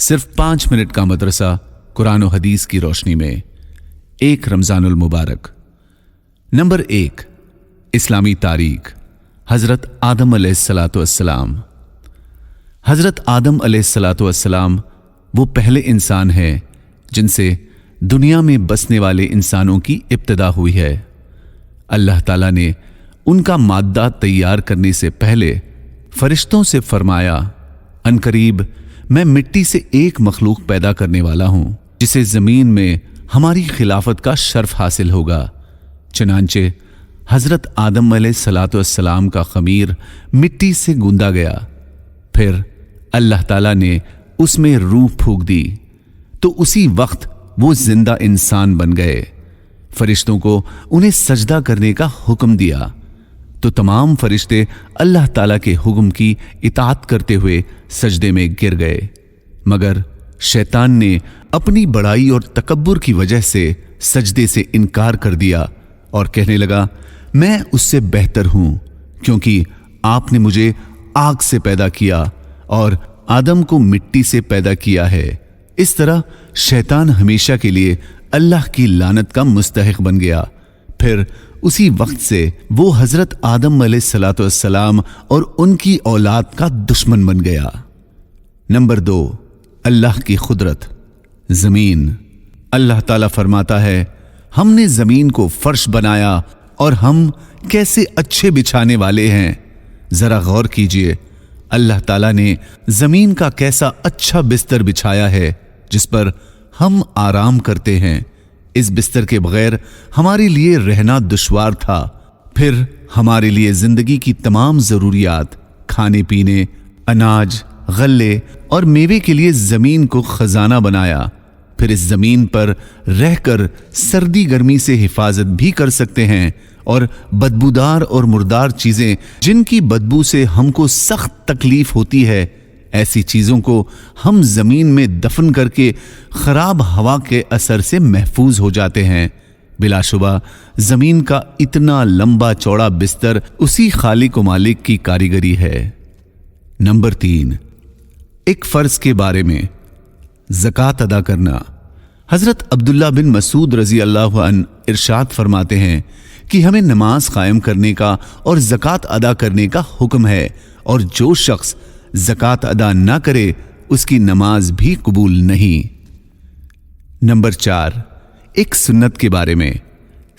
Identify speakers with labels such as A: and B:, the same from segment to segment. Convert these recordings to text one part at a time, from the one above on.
A: صرف 5 منٹ کا مدرسہ قرآن و حدیث کی روشنی میں 1 رمضان المبارک۔ نمبر 1، اسلامی تاریخ۔ حضرت آدم علیہ السلام۔ حضرت آدم علیہ السلام وہ پہلے انسان ہیں جن سے دنیا میں بسنے والے انسانوں کی ابتدا ہوئی ہے۔ اللہ تعالیٰ نے ان کا مادہ تیار کرنے سے پہلے فرشتوں سے فرمایا، عنقریب میں مٹی سے ایک مخلوق پیدا کرنے والا ہوں جسے زمین میں ہماری خلافت کا شرف حاصل ہوگا۔ چنانچہ حضرت آدم علیہ السلام کا خمیر مٹی سے گوندا گیا، پھر اللہ تعالیٰ نے اس میں روح پھونک دی تو اسی وقت وہ زندہ انسان بن گئے۔ فرشتوں کو انہیں سجدہ کرنے کا حکم دیا تو تمام فرشتے اللہ تعالیٰ کے حکم کی اطاعت کرتے ہوئے سجدے میں گر گئے، مگر شیطان نے اپنی بڑائی اور تکبر کی وجہ سے سجدے سے انکار کر دیا اور کہنے لگا، میں اس سے بہتر ہوں کیونکہ آپ نے مجھے آگ سے پیدا کیا اور آدم کو مٹی سے پیدا کیا ہے۔ اس طرح شیطان ہمیشہ کے لیے اللہ کی لعنت کا مستحق بن گیا۔ پھر اسی وقت سے وہ حضرت آدم علیہ السلام اور ان کی اولاد کا دشمن بن گیا۔ نمبر 2، اللہ کی قدرت۔ زمین۔ اللہ تعالیٰ فرماتا ہے، ہم نے زمین کو فرش بنایا اور ہم کیسے اچھے بچھانے والے ہیں۔ ذرا غور کیجئے، اللہ تعالیٰ نے زمین کا کیسا اچھا بستر بچھایا ہے جس پر ہم آرام کرتے ہیں۔ اس بستر کے بغیر ہمارے لیے رہنا دشوار تھا۔ پھر ہمارے لیے زندگی کی تمام ضروریات، کھانے پینے، اناج، غلے اور میوے کے لیے زمین کو خزانہ بنایا۔ پھر اس زمین پر رہ کر سردی گرمی سے حفاظت بھی کر سکتے ہیں، اور بدبودار اور مردار چیزیں جن کی بدبو سے ہم کو سخت تکلیف ہوتی ہے، ایسی چیزوں کو ہم زمین میں دفن کر کے خراب ہوا کے اثر سے محفوظ ہو جاتے ہیں۔ بلا شبہ زمین کا اتنا لمبا چوڑا بستر اسی خالق و مالک کی کاریگری ہے۔ نمبر 3، ایک فرض کے بارے میں، زکوٰۃ ادا کرنا۔ حضرت عبداللہ بن مسعود رضی اللہ عنہ ارشاد فرماتے ہیں کہ ہمیں نماز قائم کرنے کا اور زکوٰۃ ادا کرنے کا حکم ہے، اور جو شخص زکوٰۃ ادا نہ کرے اس کی نماز بھی قبول نہیں۔ نمبر 4، ایک سنت کے بارے میں،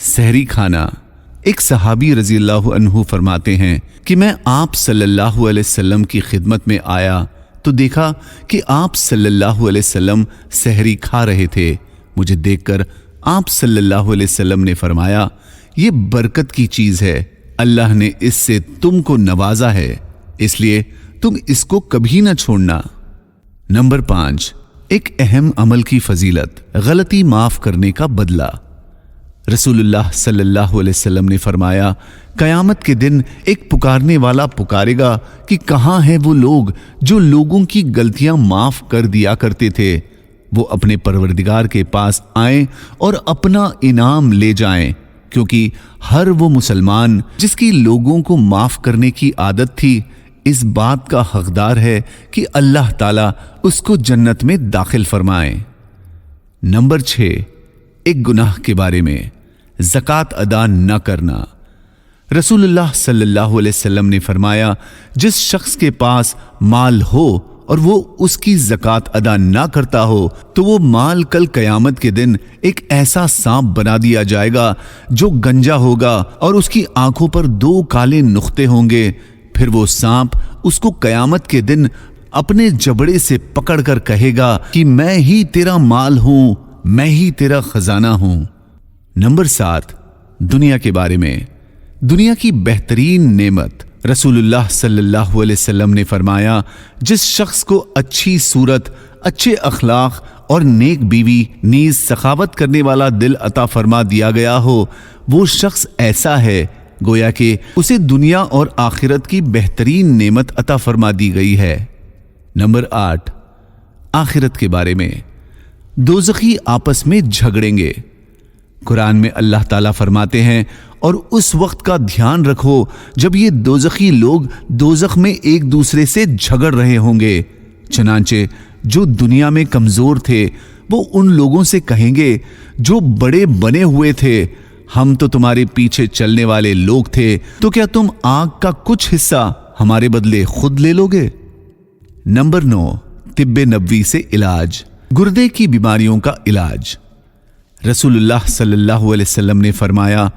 A: سحری کھانا۔ ایک صحابی رضی اللہ عنہ فرماتے ہیں کہ میں آپ صلی اللہ علیہ وسلم کی خدمت میں آیا تو دیکھا کہ آپ صلی اللہ علیہ وسلم سحری کھا رہے تھے۔ مجھے دیکھ کر آپ صلی اللہ علیہ وسلم نے فرمایا، یہ برکت کی چیز ہے، اللہ نے اس سے تم کو نوازا ہے، اس لیے تم اس کو کبھی نہ چھوڑنا۔ نمبر 5، ایک اہم عمل کی فضیلت، غلطی معاف کرنے کا بدلہ۔ رسول اللہ صلی اللہ علیہ وسلم نے فرمایا، قیامت کے دن ایک پکارنے والا پکارے گا کہ کہاں ہیں وہ لوگ جو لوگوں کی غلطیاں معاف کر دیا کرتے تھے؟ وہ اپنے پروردگار کے پاس آئیں اور اپنا انعام لے جائیں، کیونکہ ہر وہ مسلمان جس کی لوگوں کو معاف کرنے کی عادت تھی اس بات کا حقدار ہے کہ اللہ تعالیٰ اس کو جنت میں داخل فرمائے۔ نمبر 6، ایک گناہ کے بارے میں، زکوٰۃ ادا نہ کرنا۔ رسول اللہ صلی اللہ علیہ وسلم نے فرمایا، جس شخص کے پاس مال ہو اور وہ اس کی زکوٰۃ ادا نہ کرتا ہو تو وہ مال کل قیامت کے دن ایک ایسا سانپ بنا دیا جائے گا جو گنجا ہوگا اور اس کی آنکھوں پر 2 کالے نقطے ہوں گے۔ پھر وہ سانپ اس کو قیامت کے دن اپنے جبڑے سے پکڑ کر کہے گا کہ میں ہی تیرا مال ہوں، میں ہی تیرا خزانہ ہوں۔ نمبر 7، دنیا کے بارے میں، دنیا کی بہترین نعمت۔ رسول اللہ صلی اللہ علیہ وسلم نے فرمایا، جس شخص کو اچھی صورت، اچھے اخلاق اور نیک بیوی نیز سخاوت کرنے والا دل عطا فرما دیا گیا ہو، وہ شخص ایسا ہے گویا کہ اسے دنیا اور آخرت کی بہترین نعمت عطا فرما دی گئی ہے۔ نمبر 8، آخرت کے بارے میں، دوزخی آپس میں جھگڑیں گے۔ قرآن میں اللہ تعالیٰ فرماتے ہیں، اور اس وقت کا دھیان رکھو جب یہ دوزخی لوگ دوزخ میں ایک دوسرے سے جھگڑ رہے ہوں گے، چنانچہ جو دنیا میں کمزور تھے وہ ان لوگوں سے کہیں گے جو بڑے بنے ہوئے تھے، ہم تو تمہارے پیچھے چلنے والے لوگ تھے، تو کیا تم آگ کا کچھ حصہ ہمارے بدلے خود لے لو گے؟ نمبر 9، طب نبوی سے علاج، گردے کی بیماریوں کا علاج۔ رسول اللہ صلی اللہ علیہ وسلم نے فرمایا،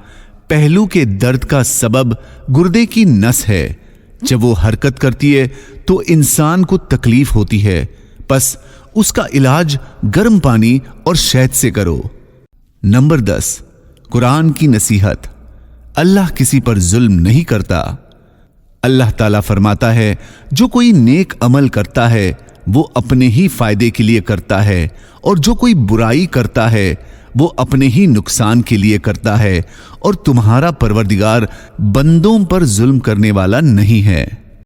A: پہلو کے درد کا سبب گردے کی نس ہے، جب وہ حرکت کرتی ہے تو انسان کو تکلیف ہوتی ہے، پس اس کا علاج گرم پانی اور شہد سے کرو۔ نمبر 10، قرآن کی نصیحت، اللہ کسی پر ظلم نہیں کرتا۔ اللہ تعالیٰ فرماتا ہے، جو کوئی نیک عمل کرتا ہے وہ اپنے ہی فائدے کے لیے کرتا ہے، اور جو کوئی برائی کرتا ہے وہ اپنے ہی نقصان کے لیے کرتا ہے، اور تمہارا پروردگار بندوں پر ظلم کرنے والا نہیں ہے۔